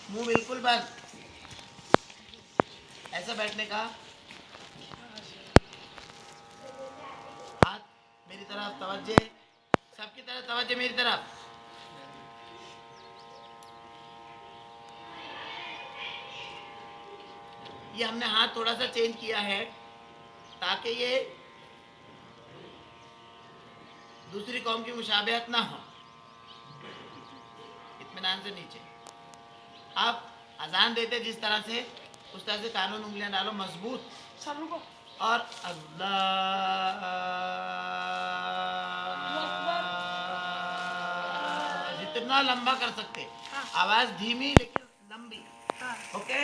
मुंह बिल्कुल बंद। ऐसा बैठने का। हाथ मेरी तरफ तवज्जे, सबकी तरफ तवज्जे मेरी तरफ। ये हमने हाथ थोड़ा सा चेंज किया है ताकि ये दूसरी कौम की मुशाबहत ना हो। इत्मीनान से नीचे। आप अजान देते जिस तरह से उस तरह से कानून उंगलियां डालो मजबूत। सब रुको। और अल्लाह जितना लंबा कर सकते। आवाज धीमी लेकिन लंबी। Okay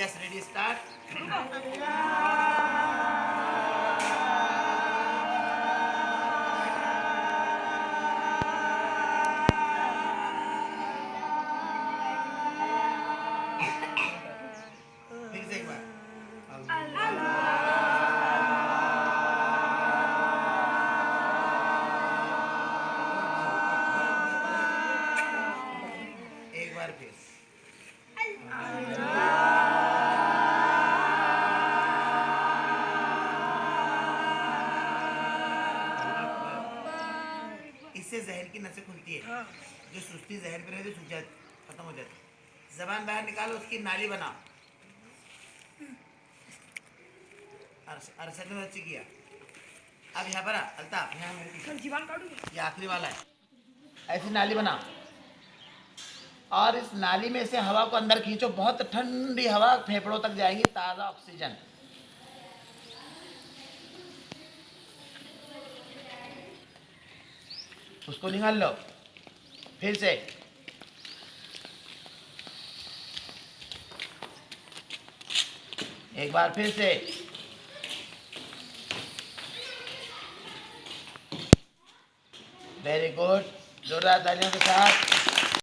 yes ready start. फिर से एक बार। एक बार फिर। इससे जहर की नसें खुलती है। जो सुस्ती जहर पे रहती सूख जाती, खत्म हो जाती। जबान बाहर निकालो, उसकी नाली बनाओ। अरशद ने अच्छी किया। अब यहाँ पर अल्ताफ, यहाँ मेरे पीछे। जीवान काटूंगी। ये आखिरी वाला है। ऐसी नाली बनाओ और इस नाली में से हवा को अंदर खींचो। बहुत ठंडी हवा फेफड़ों तक जाएगी, ताज़ा ऑक्सीजन। उसको निकाल लो। फिर से एक बार फिर से। वेरी गुड, जोरदार तालियों के साथ।